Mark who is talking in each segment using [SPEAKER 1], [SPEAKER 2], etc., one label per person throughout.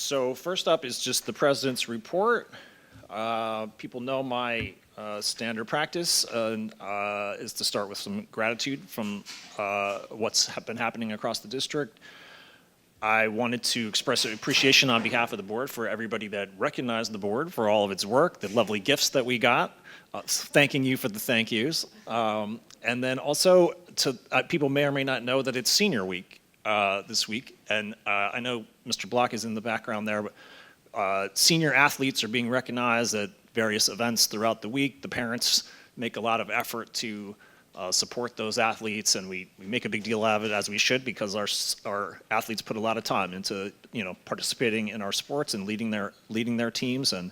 [SPEAKER 1] So first up is just the president's report. People know my standard practice is to start with some gratitude from what's been happening across the district. I wanted to express appreciation on behalf of the board for everybody that recognized the board for all of its work, the lovely gifts that we got, thanking you for the thank yous. And then also, people may or may not know that it's senior week this week, and I know Mr. Block is in the background there, but senior athletes are being recognized at various events throughout the week. The parents make a lot of effort to support those athletes, and we make a big deal out of it, as we should, because our athletes put a lot of time into participating in our sports and leading their teams, and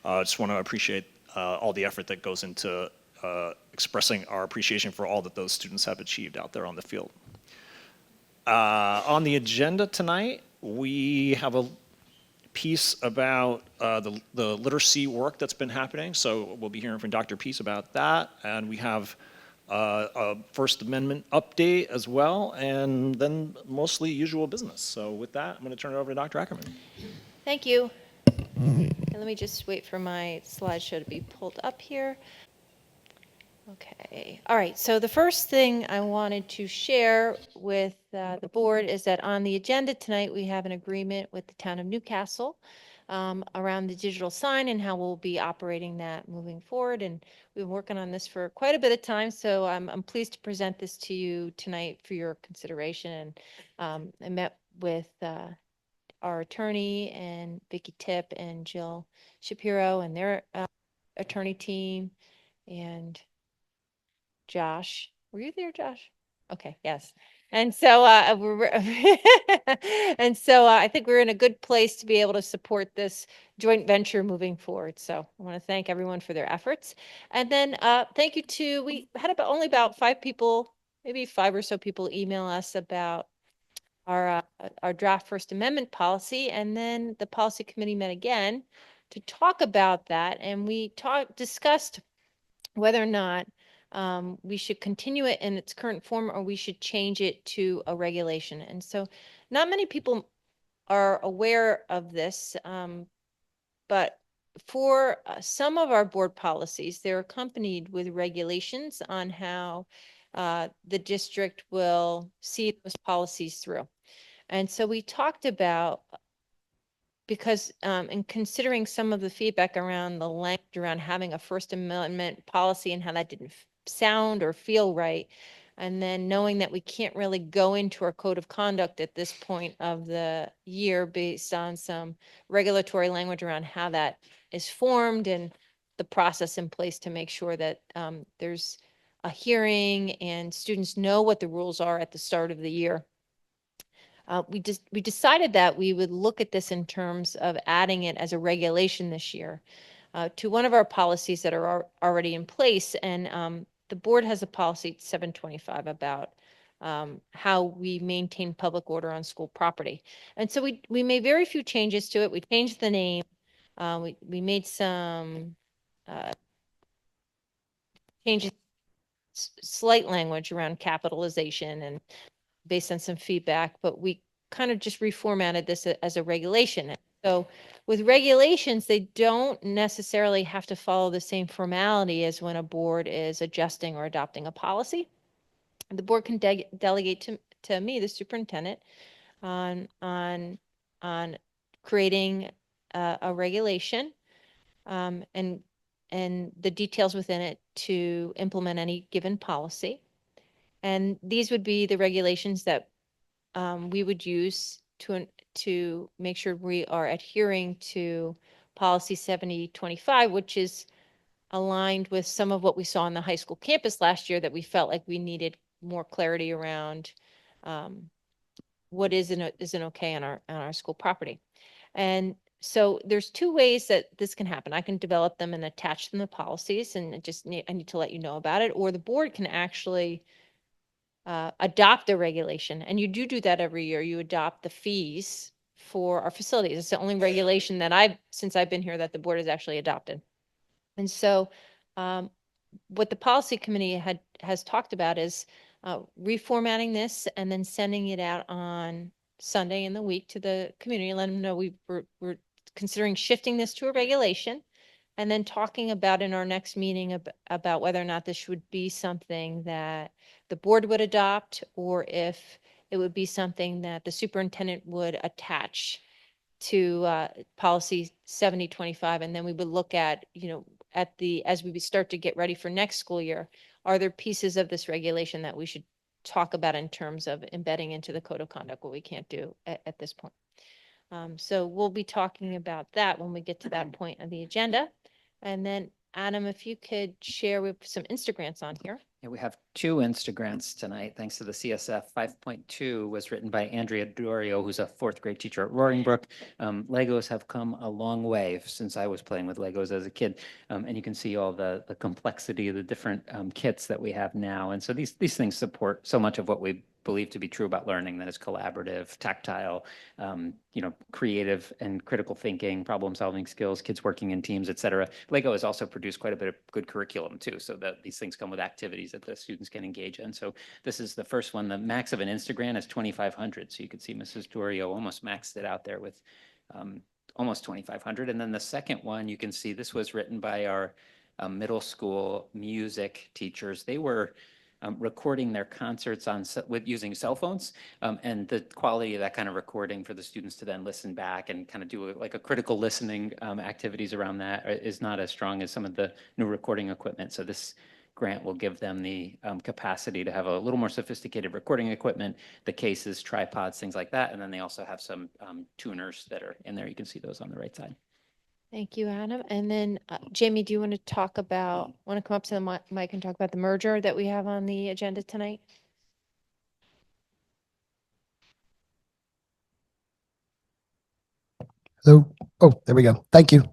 [SPEAKER 1] just want to appreciate all the effort that goes into expressing our appreciation for all that those students have achieved out there on the field. On the agenda tonight, we have a piece about the literacy work that's been happening, so we'll be hearing from Dr. Peace about that, and we have a First Amendment update as well, and then mostly usual business. So with that, I'm going to turn it over to Dr. Ackerman.
[SPEAKER 2] Thank you. And let me just wait for my slideshow to be pulled up here. Okay. All right. So the first thing I wanted to share with the board is that on the agenda tonight, we have an agreement with the town of Newcastle around the digital sign and how we'll be operating that moving forward. And we've been working on this for quite a bit of time. So I'm pleased to present this to you tonight for your consideration. And I met with our attorney and Vicki Tipp and Jill Shapiro and their attorney team, and Josh. Were you there, Josh? Okay, yes. And so and so I think we're in a good place to be able to support this joint venture moving forward. So I want to thank everyone for their efforts. And then thank you to, we had only about 5 people, maybe 5 or so people email us about our draft First Amendment policy, and then the policy committee met again to talk about that, and we discussed whether or not we should continue it in its current form or we should change it to a regulation. And so not many people are aware of this, but for some of our board policies, they're accompanied with regulations on how the district will see those policies through. And so we talked about, because in considering some of the feedback around the language around having a First Amendment policy and how that didn't sound or feel right, and then knowing that we can't really go into our code of conduct at this point of the year based on some regulatory language around how that is formed and the process in place to make sure that there's a hearing and students know what the rules are at the start of the year. We decided that we would look at this in terms of adding it as a regulation this year to one of our policies that are already in place. And the board has a policy 725 about how we maintain public order on school property. And so we made very few changes to it. We changed the name. We made some changes, slight language around capitalization and based on some feedback, but we kind of just reformatted this as a regulation. So with regulations, they don't necessarily have to follow the same formality as when a board is adjusting or adopting a policy. The board can delegate to me, the superintendent, on creating a regulation and the details within it to implement any given policy. And these would be the regulations that we would use to make sure we are adhering to policy 7025, which is aligned with some of what we saw on the high school campus last year, that we felt like we needed more clarity around what is and isn't okay on our school property. And so there's 2 ways that this can happen. I can develop them and attach them to policies, and I need to let you know about it, or the board can actually adopt a regulation, and you do that every year. You adopt the fees for our facilities. It's the only regulation that since I've been here, that the board has actually adopted. And so what the policy committee has talked about is reformatting this and then sending it out on Sunday in the week to the community, let them know we're considering shifting this to a regulation. And then talking about in our next meeting about whether or not this would be something that the board would adopt, or if it would be something that the superintendent would attach to policy 7025. And then we would look at, as we start to get ready for next school year, are there pieces of this regulation that we should talk about in terms of embedding into the code of conduct, what we can't do at this point. So we'll be talking about that when we get to that point of the agenda. And then Adam, if you could share with some Instagrams on here.
[SPEAKER 3] Yeah, we have two Instagrams tonight, thanks to the CSF. 5.2 was written by Andrea Dorio, who's a fourth grade teacher at Roaring Brook. Legos have come a long way since I was playing with Legos as a kid. And you can see all the complexity of the different kits that we have now. And so these things support so much of what we believe to be true about learning, that is collaborative, tactile, creative and critical thinking, problem solving skills, kids working in teams, et cetera. Lego has also produced quite a bit of good curriculum too, so that these things come with activities that the students can engage in. So this is the first one. The max of an Instagram is 2,500. So you could see Mrs. Dorio almost maxed it out there with almost 2,500. And then the second one, you can see this was written by our middle school music teachers. They were recording their concerts with using cell phones, and the quality of that kind of recording for the students to then listen back and kind of do like a critical listening activities around that is not as strong as some of the new recording equipment. So this grant will give them the capacity to have a little more sophisticated recording equipment, the cases, tripods, things like that. And then they also have some tuners that are in there. You can see those on the right side.
[SPEAKER 2] Thank you, Adam. And then Jamie, do you want to want to come up to the mic and talk about the merger that we have on the agenda tonight?
[SPEAKER 4] Hello. Oh, there we go. Thank you.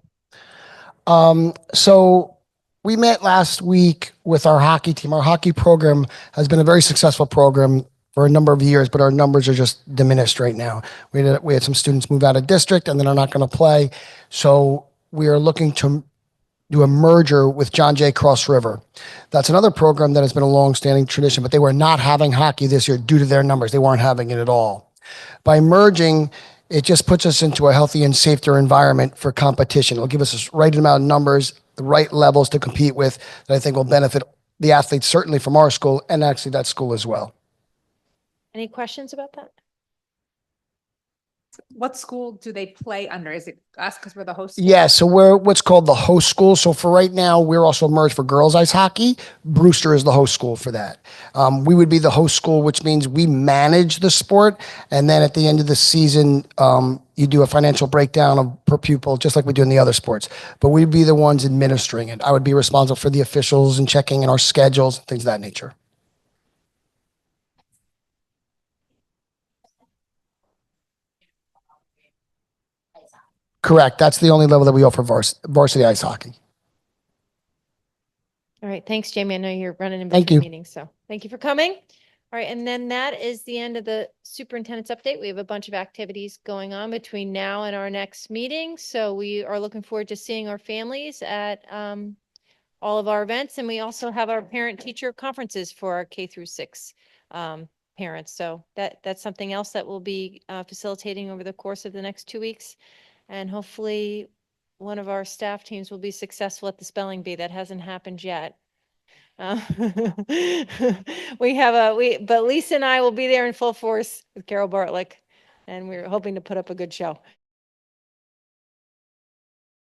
[SPEAKER 4] So we met last week with our hockey team. Our hockey program has been a very successful program for a number of years, but our numbers are just diminished right now. We had some students move out of district and then are not going to play. So we are looking to do a merger with John Jay Cross River. That's another program that has been a long-standing tradition, but they were not having hockey this year due to their numbers. They weren't having it at all. By merging, it just puts us into a healthy and safer environment for competition. It'll give us the right amount of numbers, the right levels to compete with that I think will benefit the athletes, certainly from our school and actually that school as well.
[SPEAKER 2] Any questions about that?
[SPEAKER 5] What school do they play under? Is it us because we're the host school?
[SPEAKER 4] Yeah, so we're what's called the host school. So for right now, we're also merged for girls ice hockey. Brewster is the host school for that. We would be the host school, which means we manage the sport. And then at the end of the season, you do a financial breakdown per pupil, just like we do in the other sports. But we'd be the ones administering it. I would be responsible for the officials and checking in our schedules, things of that nature. Correct. That's the only level that we offer varsity ice hockey.
[SPEAKER 2] All right. Thanks, Jamie. I know you're running in
[SPEAKER 4] Thank
[SPEAKER 2] between
[SPEAKER 4] you.
[SPEAKER 2] meetings, so thank you for coming. All right. And then that is the end of the superintendent's update. We have a bunch of activities going on between now and our next meeting. So we are looking forward to seeing our families at all of our events. And we also have our parent-teacher conferences for our K through 6 parents. So that's something else that we'll be facilitating over the course of the next 2 weeks. And hopefully one of our staff teams will be successful at the spelling bee. That hasn't happened yet. But Lisa and I will be there in full force with Carol Bartlick, and we're hoping to put up a good show.